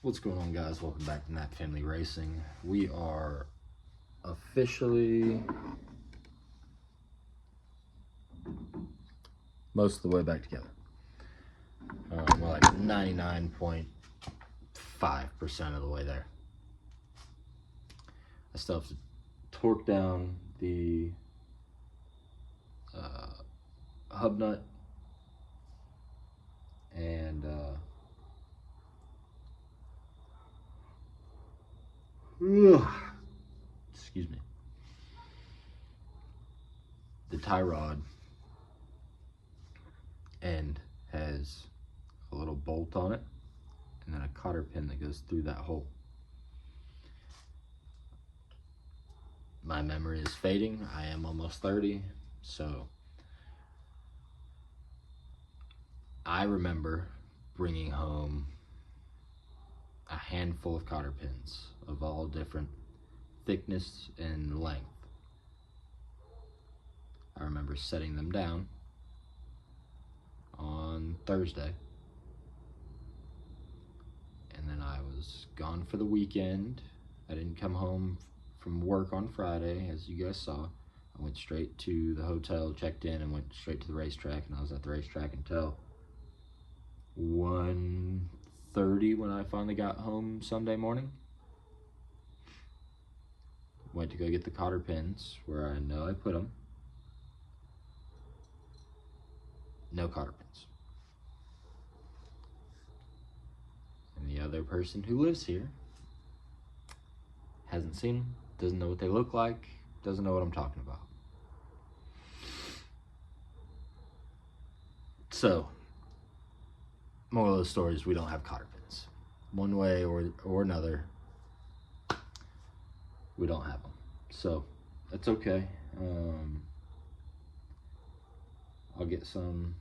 What's going on, guys? Welcome back to Nat Family Racing. We are officially most of the way back together. We're like 99.5% of the way there. I still have to torque down the hub nut and excuse me, the tie rod end has a little bolt on it and then a cotter pin that goes through that hole. My memory is fading. I am almost 30, so I remember bringing home a handful of cotter pins of all different thickness and length. I remember setting them down on Thursday, and then I was gone for the weekend. I didn't come home from work on Friday, as you guys saw. I went straight to the hotel, checked in, and went straight to the racetrack, and I was at the racetrack until 1:30 when I finally got home Sunday morning. Went to go get the cotter pins where I know I put them. No cotter pins. And the other person who lives here hasn't seen them, doesn't know what they look like, doesn't know what I'm talking about. So, moral of the story is we don't have cotter pins. One way or another, we don't have them. So, that's okay. I'll get some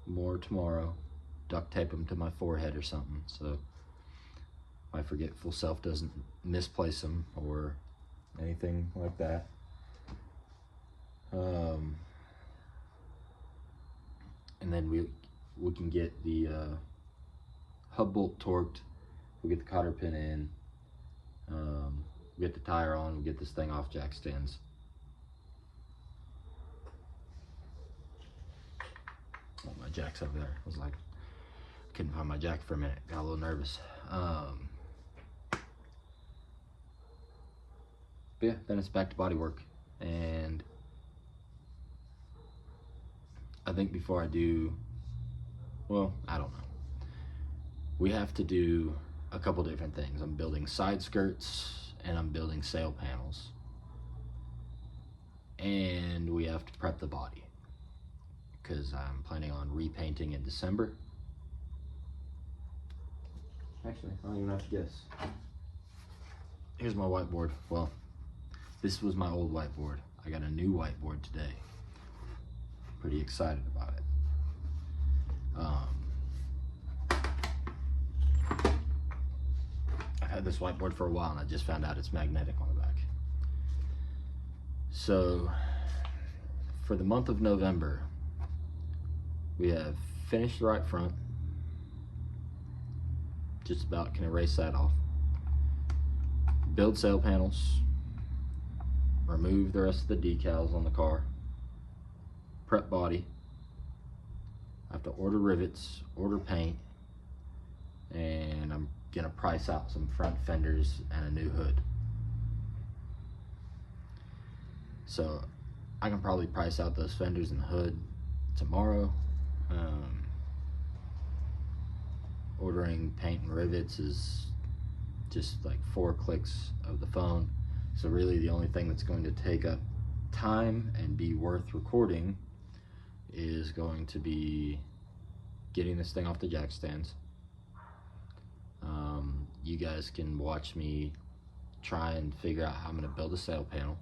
more tomorrow, duct tape them to my forehead or something, so my forgetful self doesn't misplace them or anything like that. And then we can get the hub bolt torqued. We'll get the cotter pin in. Get the tire on. We'll get this thing off jack stands. Oh, my jack's over there. I was like, couldn't find my jack for a minute. Got a little nervous. But yeah, then it's back to body work. And I think before I do, well, I don't know. We have to do a couple different things. I'm building side skirts and I'm building sail panels. And we have to prep the body because I'm planning on repainting in December. Actually, I don't even have to guess. Here's my whiteboard. Well, this was my old whiteboard. I got a new whiteboard today. Pretty excited about it. I've had this whiteboard for a while and I just found out it's magnetic on the back. So for the month of November, we have finished the right front. Just about can erase that off. Build sail panels. Remove the rest of the decals on the car. Prep body. I have to order rivets, order paint, and I'm gonna price out some front fenders and a new hood. So I can probably price out those fenders and hood tomorrow. Ordering paint and rivets is just like 4 clicks of the phone. So really the only thing that's going to take up time and be worth recording is going to be getting this thing off the jack stands. You guys can watch me try and figure out how I'm going to build a sail panel.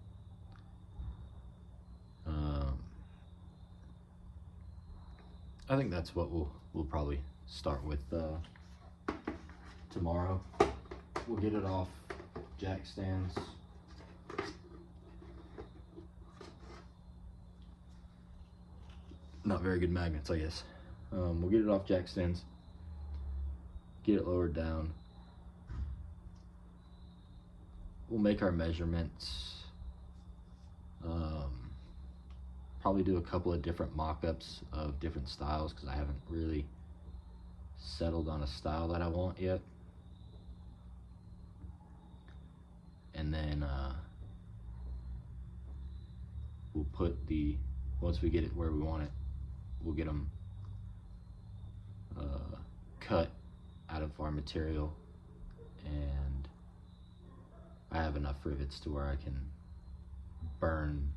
I think that's what we'll probably start with tomorrow. We'll get it off jack stands. Not very good magnets, I guess. We'll get it off jack stands, get it lowered down, we'll make our measurements. Probably do a couple of different mock-ups of different styles because I haven't really settled on a style that I want yet. And then we'll put once we get it where we want it, we'll get them cut out of our material, and I have enough rivets to where I can burn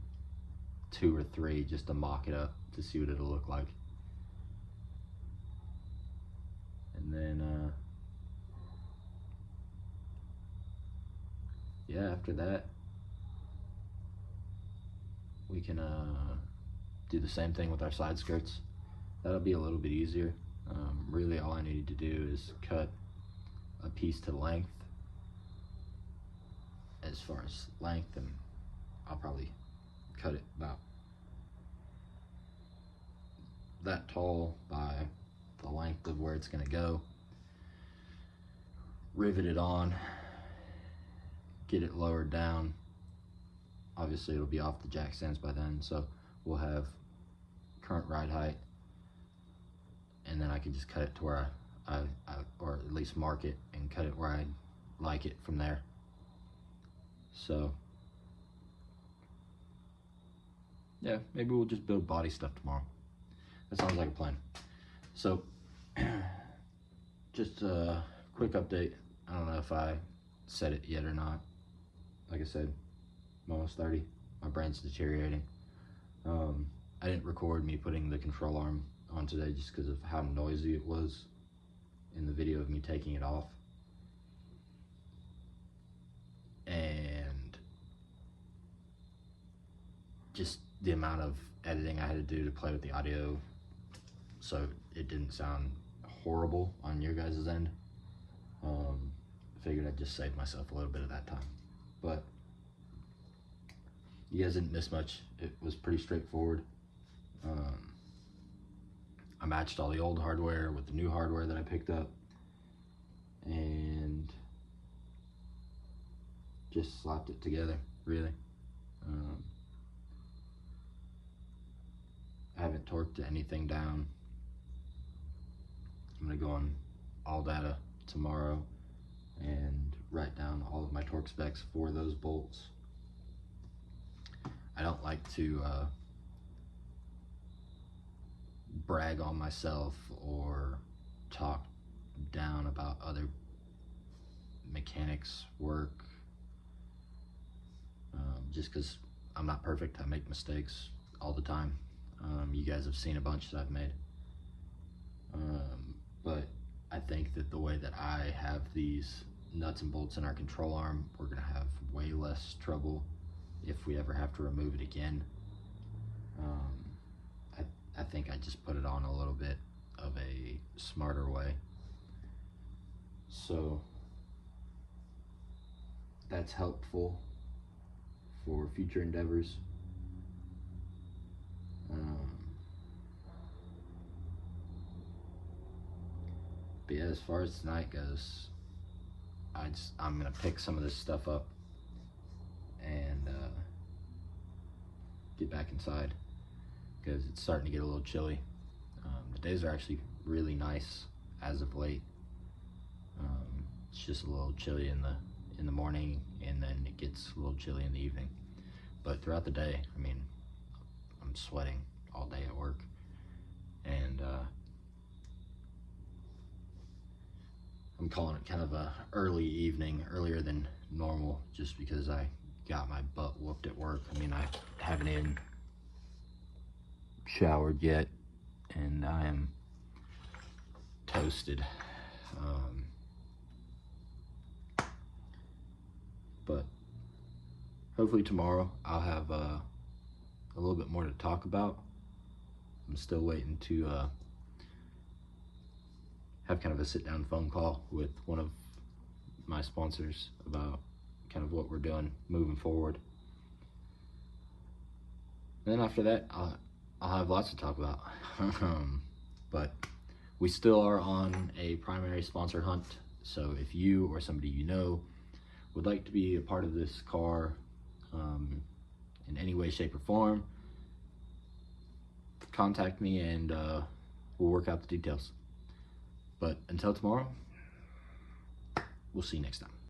2 or 3 just to mock it up to see what it'll look like. And then yeah, after that we can do the same thing with our side skirts. That'll be a little bit easier. Really all I need to do is cut a piece to length. As far as length, and I'll probably cut it about that tall by the length of where it's going to go. Rivet it on, get it lowered down. Obviously it'll be off the jack stands by then, so we'll have current ride height, and then I can just cut it to where I or at least mark it and cut it where I like it from there. So yeah, maybe we'll just build body stuff tomorrow. That sounds like a plan. So just a quick update. I don't know if I said it yet or not. Like I said, I'm almost 30. My brain's deteriorating. I didn't record me putting the control arm on today just because of how noisy it was in the video of me taking it off. And just the amount of editing I had to do to play with the audio so it didn't sound horrible on your guys' end. I figured I'd just save myself a little bit of that time. But you guys didn't miss much. It was pretty straightforward. I matched all the old hardware with the new hardware that I picked up, and just slapped it together, really. I haven't torqued anything down. I'm gonna go on ALLDATA tomorrow and write down all of my torque specs for those bolts. I don't like to brag on myself or talk down about other mechanics' work, just because I'm not perfect. I make mistakes all the time. You guys have seen a bunch that I've made, but I think that the way that I have these nuts and bolts in our control arm, we're gonna have way less trouble if we ever have to remove it again. I think I just put it on a little bit of a smarter way. So that's helpful for future endeavors. But yeah, as far as tonight goes, I'm gonna pick some of this stuff up and get back inside because it's starting to get a little chilly. The days are actually really nice as of late. It's just a little chilly in the morning, and then it gets a little chilly in the evening. But throughout the day, I mean, I'm sweating all day at work, and I'm calling it kind of a early evening, earlier than normal, just because I got my butt whooped at work. I mean, I haven't even showered yet, and I am toasted. But hopefully tomorrow I'll have a little bit more to talk about. I'm still waiting to have kind of a sit-down phone call with one of my sponsors about kind of what we're doing moving forward. And then after that, I'll have lots to talk about. But we still are on a primary sponsor hunt. So if you or somebody you know would like to be a part of this car in any way, shape, or form, contact me and we'll work out the details. But until tomorrow, we'll see you next time.